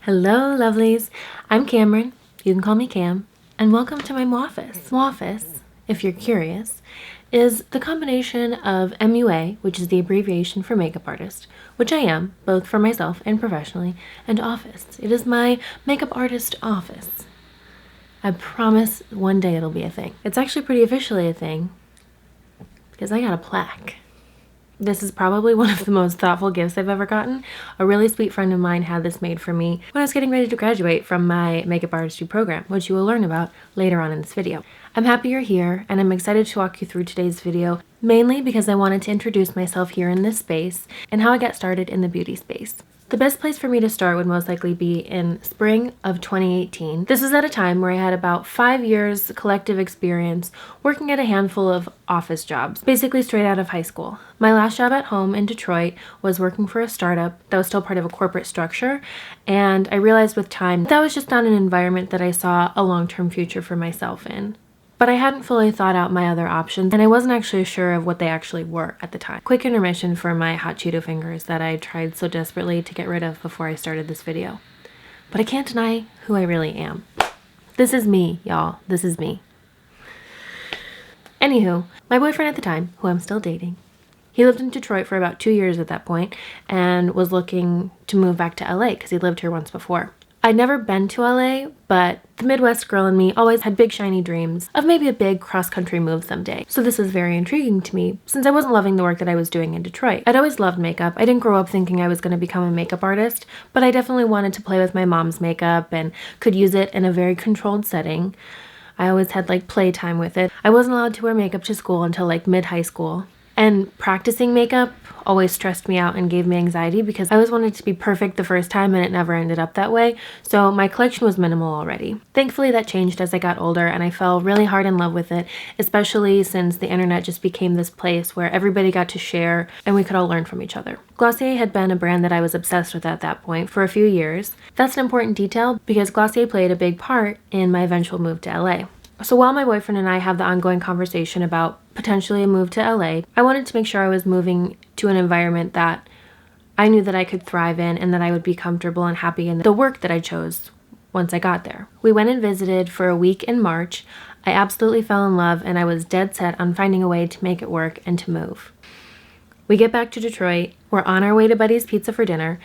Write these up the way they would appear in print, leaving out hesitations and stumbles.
Hello, lovelies. I'm Cameron. You can call me Cam. And welcome to my office. Office, if you're curious, is the combination of MUA, which is the abbreviation for makeup artist, which I am, both for myself and professionally, and office. It is my makeup artist office. I promise one day it'll be a thing. It's actually pretty officially a thing because I got a plaque. This is probably one of the most thoughtful gifts I've ever gotten. A really sweet friend of mine had this made for me when I was getting ready to graduate from my makeup artistry program, which you will learn about later on in this video. I'm happy you're here, and I'm excited to walk you through today's video, mainly because I wanted to introduce myself here in this space and how I got started in the beauty space. The best place for me to start would most likely be in spring of 2018. This was at a time where I had about 5 years collective experience working at a handful of office jobs, basically straight out of high school. My last job at home in Detroit was working for a startup that was still part of a corporate structure, and I realized with time that was just not an environment that I saw a long-term future for myself in. But I hadn't fully thought out my other options, and I wasn't actually sure of what they actually were at the time. Quick intermission for my hot Cheeto fingers that I tried so desperately to get rid of before I started this video. But I can't deny who I really am. This is me, y'all. This is me. Anywho, my boyfriend at the time, who I'm still dating, he lived in Detroit for about 2 years at that point and was looking to move back to LA because he lived here once before. I'd never been to LA, but the Midwest girl in me always had big shiny dreams of maybe a big cross-country move someday. So this was very intriguing to me since I wasn't loving the work that I was doing in Detroit. I'd always loved makeup. I didn't grow up thinking I was going to become a makeup artist, but I definitely wanted to play with my mom's makeup and could use it in a very controlled setting. I always had playtime with it. I wasn't allowed to wear makeup to school until mid-high school. And practicing makeup always stressed me out and gave me anxiety because I always wanted to be perfect the first time and it never ended up that way. So my collection was minimal already. Thankfully that changed as I got older and I fell really hard in love with it, especially since the internet just became this place where everybody got to share and we could all learn from each other. Glossier had been a brand that I was obsessed with at that point for a few years. That's an important detail because Glossier played a big part in my eventual move to LA. So while my boyfriend and I have the ongoing conversation about potentially a move to LA, I wanted to make sure I was moving to an environment that I knew that I could thrive in and that I would be comfortable and happy in the work that I chose once I got there. We went and visited for a week in March. I absolutely fell in love and I was dead set on finding a way to make it work and to move. We get back to Detroit. We're on our way to Buddy's Pizza for dinner.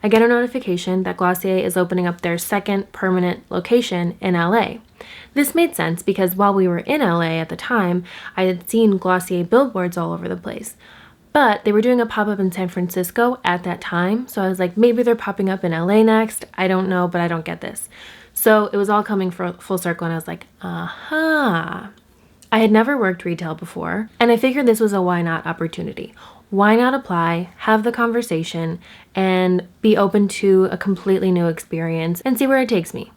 I get a notification that Glossier is opening up their second permanent location in LA. This made sense because while we were in LA at the time, I had seen Glossier billboards all over the place. But they were doing a pop-up in San Francisco at that time, so I was like, maybe they're popping up in LA next. I don't know, but I don't get this. So it was all coming full circle and I was like, aha. I had never worked retail before, and I figured this was a why not opportunity. Why not apply, have the conversation, and be open to a completely new experience and see where it takes me?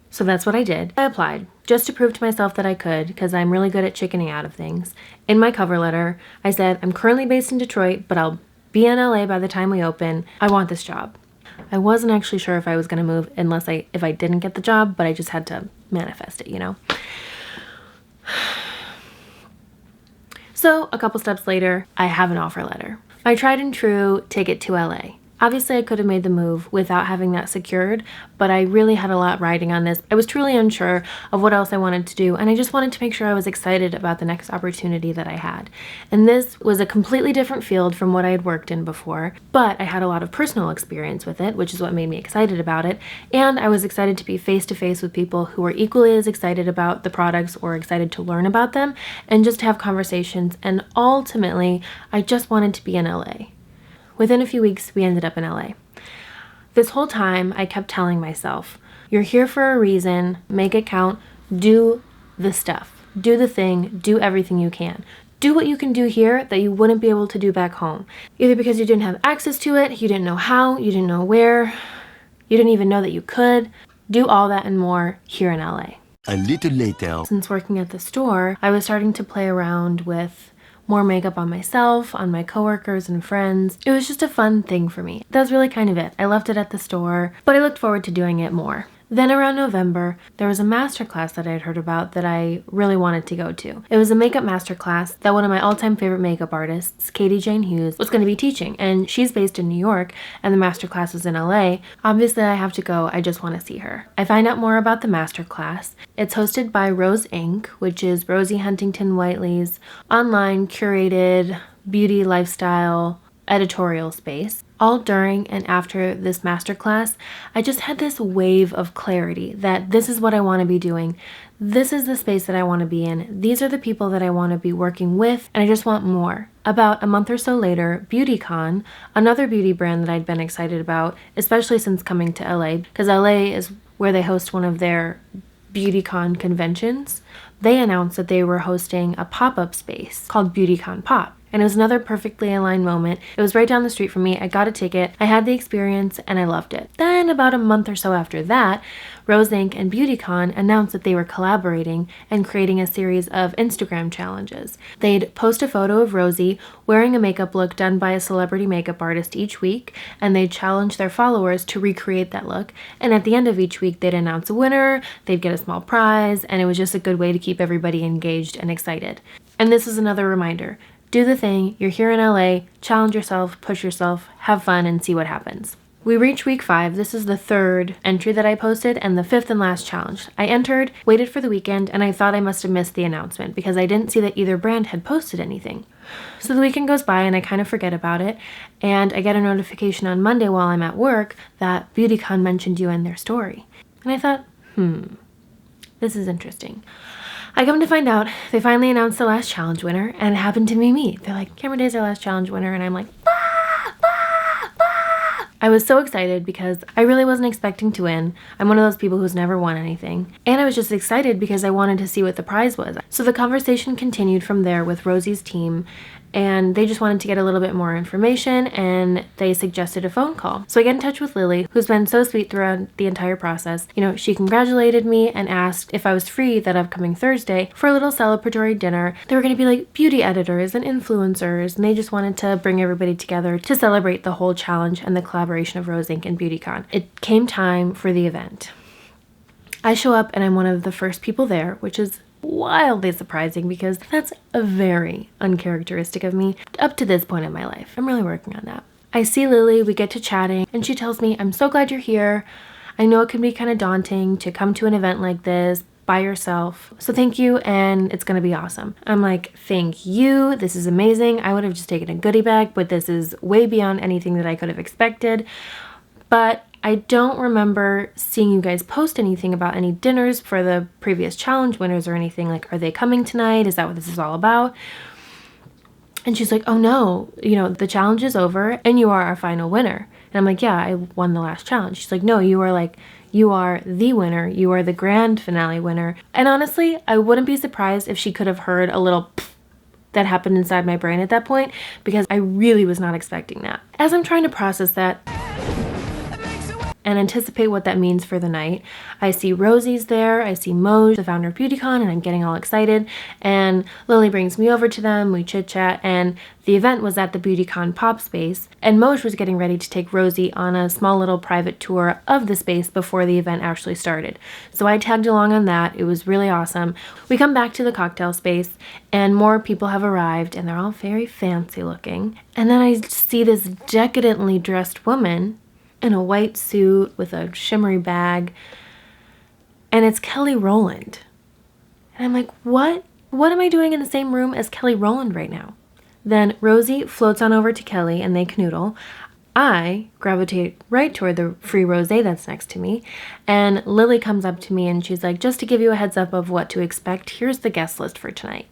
So that's what I did. I applied just to prove to myself that I could because I'm really good at chickening out of things. In my cover letter, I said, I'm currently based in Detroit, but I'll be in LA by the time we open. I want this job. I wasn't actually sure if I was going to move if I didn't get the job, but I just had to manifest it, you know? So a couple steps later, I have an offer letter. My tried and true ticket to LA. Obviously, I could have made the move without having that secured, but I really had a lot riding on this. I was truly unsure of what else I wanted to do, and I just wanted to make sure I was excited about the next opportunity that I had. And this was a completely different field from what I had worked in before, but I had a lot of personal experience with it, which is what made me excited about it, and I was excited to be face-to-face with people who were equally as excited about the products or excited to learn about them, and just have conversations, and ultimately, I just wanted to be in LA. Within a few weeks, we ended up in LA. This whole time, I kept telling myself, you're here for a reason, make it count, do the stuff, do the thing, do everything you can. Do what you can do here that you wouldn't be able to do back home. Either because you didn't have access to it, you didn't know how, you didn't know where, you didn't even know that you could. Do all that and more here in LA. A little later. Since working at the store, I was starting to play around with more makeup on myself, on my coworkers and friends. It was just a fun thing for me. That was really kind of it. I left it at the store, but I looked forward to doing it more. Then around November, there was a masterclass that I had heard about that I really wanted to go to. It was a makeup masterclass that one of my all-time favorite makeup artists, Katie Jane Hughes, was going to be teaching, and she's based in New York, and the masterclass is in LA. Obviously, I have to go. I just want to see her. I find out more about the masterclass. It's hosted by Rose Inc., which is Rosie Huntington Whiteley's online curated beauty lifestyle editorial space. All during and after this masterclass, I just had this wave of clarity that this is what I want to be doing. This is the space that I want to be in. These are the people that I want to be working with, and I just want more. About a month or so later, Beautycon, another beauty brand that I'd been excited about, especially since coming to LA, because LA is where they host one of their Beautycon conventions, they announced that they were hosting a pop-up space called Beautycon Pop. And it was another perfectly aligned moment. It was right down the street from me. I got a ticket, I had the experience, and I loved it. Then about a month or so after that, Rose Inc. and Beautycon announced that they were collaborating and creating a series of Instagram challenges. They'd post a photo of Rosie wearing a makeup look done by a celebrity makeup artist each week, and they'd challenge their followers to recreate that look. And at the end of each week, they'd announce a winner, they'd get a small prize, and it was just a good way to keep everybody engaged and excited. And this is another reminder. Do the thing, you're here in LA, challenge yourself, push yourself, have fun, and see what happens. We reach week 5. This is the 3rd entry that I posted and the 5th and last challenge. I entered, waited for the weekend, and I thought I must have missed the announcement because I didn't see that either brand had posted anything. So the weekend goes by and I kind of forget about it, and I get a notification on Monday while I'm at work that Beautycon mentioned you in their story. And I thought, this is interesting. I come to find out they finally announced the last challenge winner, and it happened to be me. They're like, Cameron Day's our last challenge winner, and I'm like, I was so excited because I really wasn't expecting to win. I'm one of those people who's never won anything. And I was just excited because I wanted to see what the prize was. So the conversation continued from there with Rosie's team, and they just wanted to get a little bit more information, and they suggested a phone call. So I get in touch with Lily, who's been so sweet throughout the entire process. You know, she congratulated me and asked if I was free that upcoming Thursday for a little celebratory dinner. They were going to be like beauty editors and influencers, and they just wanted to bring everybody together to celebrate the whole challenge and the collaboration of Rose Inc. and Beautycon. It came time for the event. I show up and I'm one of the first people there, which is wildly surprising because that's a very uncharacteristic of me up to this point in my life. I'm really working on that. I see Lily, we get to chatting, and she tells me, I'm so glad you're here. I know it can be kind of daunting to come to an event like this by yourself. So thank you, and it's gonna be awesome. I'm like, thank you, this is amazing. I would have just taken a goodie bag, but this is way beyond anything that I could have expected. But I don't remember seeing you guys post anything about any dinners for the previous challenge winners or anything. Like, are they coming tonight? Is that what this is all about? And she's like, oh no, you know, the challenge is over and you are our final winner. And I'm like, yeah, I won the last challenge. She's like, no, you are the winner. You are the grand finale winner. And honestly, I wouldn't be surprised if she could have heard a little that happened inside my brain at that point, because I really was not expecting that. As I'm trying to process that and anticipate what that means for the night, I see Rosie's there, I see Moj, the founder of Beautycon, and I'm getting all excited, and Lily brings me over to them, we chit chat, and the event was at the Beautycon Pop space, and Moj was getting ready to take Rosie on a small little private tour of the space before the event actually started. So I tagged along on that. It was really awesome. We come back to the cocktail space, and more people have arrived, and they're all very fancy looking, and then I see this decadently dressed woman in a white suit with a shimmery bag, and it's Kelly Rowland. And I'm like, what am I doing in the same room as Kelly Rowland right now? Then Rosie floats on over to Kelly and they canoodle. I gravitate right toward the free rosé that's next to me, and Lily comes up to me and she's like, just to give you a heads up of what to expect, here's the guest list for tonight.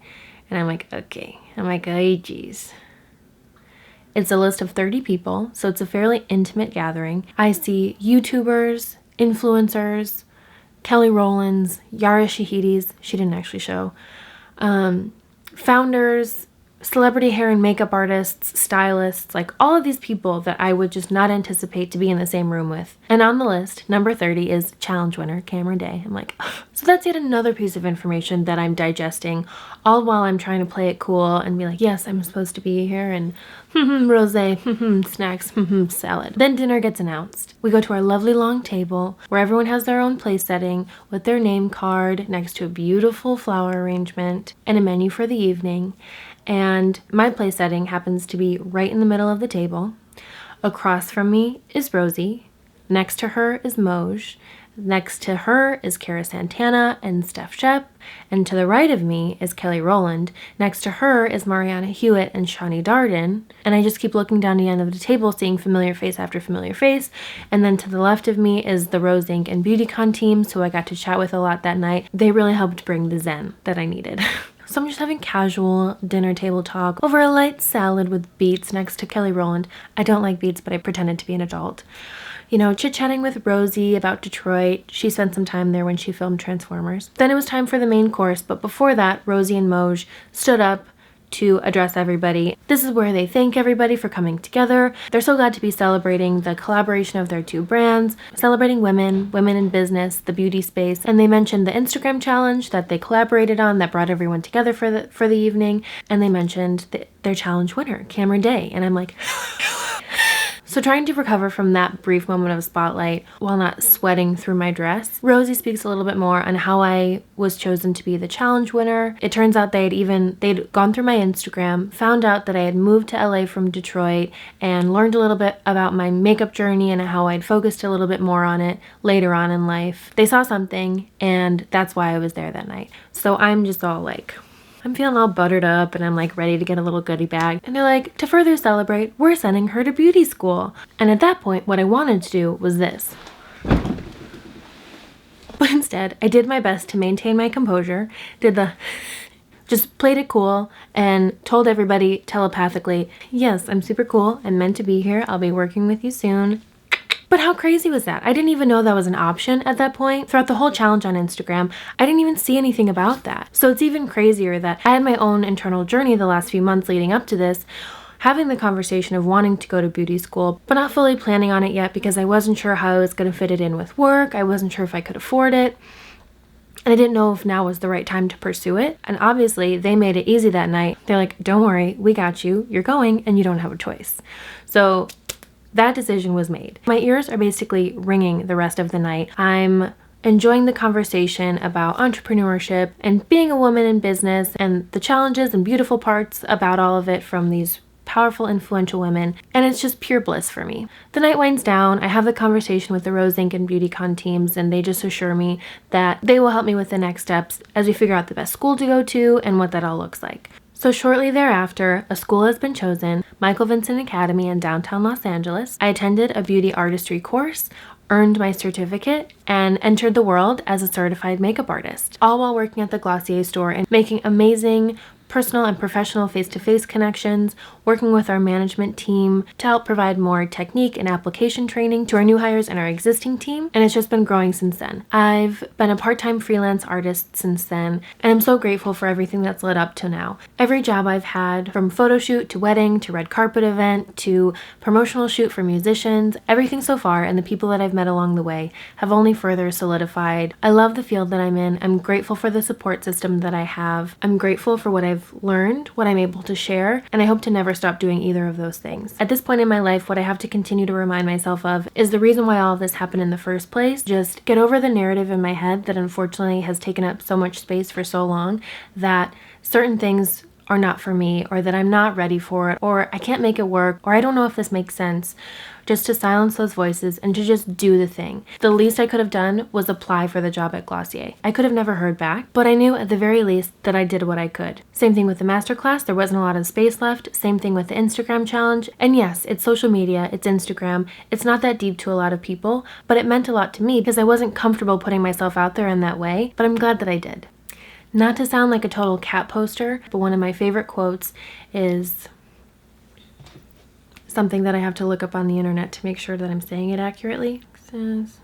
And I'm like, okay. I'm like, oh geez. It's a list of 30 people, so it's a fairly intimate gathering. I see YouTubers, influencers, Kelly Rowlands, Yara Shahidi's, she didn't actually show, founders, celebrity hair and makeup artists, stylists, like all of these people that I would just not anticipate to be in the same room with. And on the list, number 30 is challenge winner Cameron Day. I'm like, ugh. So that's yet another piece of information that I'm digesting, all while I'm trying to play it cool and be like, yes, I'm supposed to be here, and rosé, snacks, salad. Then dinner gets announced. We go to our lovely long table where everyone has their own place setting with their name card next to a beautiful flower arrangement and a menu for the evening. And my place setting happens to be right in the middle of the table. Across from me is Rosie. Next to her is Moj. Next to her is Cara Santana and Steph Shep. And to the right of me is Kelly Rowland. Next to her is Mariana Hewitt and Shawnee Darden. And I just keep looking down the end of the table, seeing familiar face after familiar face. And then to the left of me is the Rose Inc. and Beautycon teams, who I got to chat with a lot that night. They really helped bring the zen that I needed. So I'm just having casual dinner table talk over a light salad with beets next to Kelly Rowland. I don't like beets, but I pretended to be an adult. You know, chit-chatting with Rosie about Detroit. She spent some time there when she filmed Transformers. Then it was time for the main course, but before that, Rosie and Moj stood up to address everybody. This is where they thank everybody for coming together. They're so glad to be celebrating the collaboration of their two brands, celebrating women in business, the beauty space, and they mentioned the Instagram challenge that they collaborated on that brought everyone together for the evening, and they mentioned their challenge winner, Cameron Day, and I'm like, so trying to recover from that brief moment of spotlight while not sweating through my dress, Rosie speaks a little bit more on how I was chosen to be the challenge winner. It turns out they'd gone through my Instagram, found out that I had moved to LA from Detroit, and learned a little bit about my makeup journey and how I'd focused a little bit more on it later on in life. They saw something, and that's why I was there that night. So I'm just all like, I'm feeling all buttered up and I'm like ready to get a little goodie bag. And they're like, to further celebrate, we're sending her to beauty school. And at that point, what I wanted to do was this. But instead, I did my best to maintain my composure, just played it cool and told everybody telepathically, yes, I'm super cool. I'm meant to be here. I'll be working with you soon. But how crazy was that? I didn't even know that was an option at that point. Throughout the whole challenge on Instagram, I didn't even see anything about that. So it's even crazier that I had my own internal journey the last few months leading up to this, having the conversation of wanting to go to beauty school, but not fully planning on it yet because I wasn't sure how I was going to fit it in with work. I wasn't sure if I could afford it. And I didn't know if now was the right time to pursue it. And obviously, they made it easy that night. They're like, don't worry, we got you. You're going and you don't have a choice. So that decision was made. My ears are basically ringing the rest of the night. I'm enjoying the conversation about entrepreneurship and being a woman in business and the challenges and beautiful parts about all of it from these powerful, influential women, and it's just pure bliss for me. The night winds down, I have the conversation with the Rose Inc. and Beautycon teams, and they just assure me that they will help me with the next steps as we figure out the best school to go to and what that all looks like. So shortly thereafter, a school has been chosen, Michael Vincent Academy in downtown Los Angeles. I attended a beauty artistry course, earned my certificate, and entered the world as a certified makeup artist, all while working at the Glossier store and making amazing personal and professional face-to-face connections, working with our management team to help provide more technique and application training to our new hires and our existing team, and it's just been growing since then. I've been a part-time freelance artist since then, and I'm so grateful for everything that's led up to now. Every job I've had, from photo shoot to wedding to red carpet event to promotional shoot for musicians, everything so far and the people that I've met along the way have only further solidified. I love the field that I'm in. I'm grateful for the support system that I have. I'm grateful for what I've learned, what I'm able to share, and I hope to never stop doing either of those things. At this point in my life, what I have to continue to remind myself of is the reason why all of this happened in the first place. Just get over the narrative in my head that unfortunately has taken up so much space for so long that certain things are not for me, or that I'm not ready for it, or I can't make it work, or I don't know if this makes sense. Just to silence those voices and to just do the thing. The least I could have done was apply for the job at Glossier. I could have never heard back, but I knew at the very least that I did what I could. Same thing with the masterclass, there wasn't a lot of space left. Same thing with the Instagram challenge. And yes, it's social media, it's Instagram. It's not that deep to a lot of people, but it meant a lot to me because I wasn't comfortable putting myself out there in that way, but I'm glad that I did. Not to sound like a total cat poster, but one of my favorite quotes is something that I have to look up on the internet to make sure that I'm saying it accurately. It says,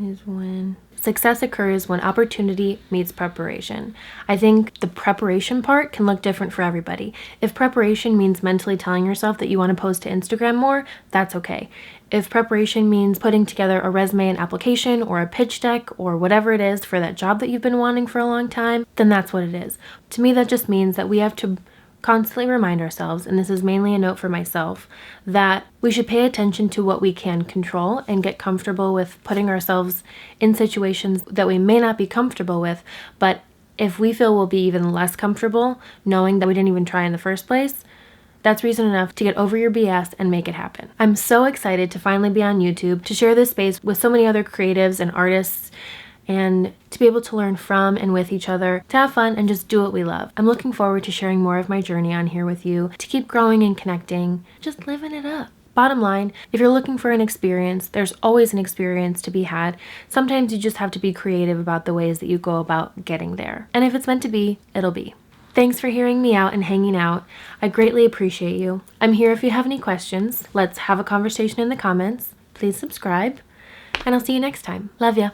is when success occurs when opportunity meets preparation. I think the preparation part can look different for everybody. If preparation means mentally telling yourself that you want to post to Instagram more, that's okay. If preparation means putting together a resume and application or a pitch deck or whatever it is for that job that you've been wanting for a long time, then that's what it is. To me, that just means that we have to constantly remind ourselves, and this is mainly a note for myself, that we should pay attention to what we can control and get comfortable with putting ourselves in situations that we may not be comfortable with, but if we feel we'll be even less comfortable knowing that we didn't even try in the first place, that's reason enough to get over your BS and make it happen. I'm so excited to finally be on YouTube, to share this space with so many other creatives and artists, and to be able to learn from and with each other, to have fun and just do what we love. I'm looking forward to sharing more of my journey on here with you, to keep growing and connecting, just living it up. Bottom line, if you're looking for an experience, there's always an experience to be had. Sometimes you just have to be creative about the ways that you go about getting there. And if it's meant to be, it'll be. Thanks for hearing me out and hanging out. I greatly appreciate you. I'm here if you have any questions. Let's have a conversation in the comments. Please subscribe, and I'll see you next time. Love ya.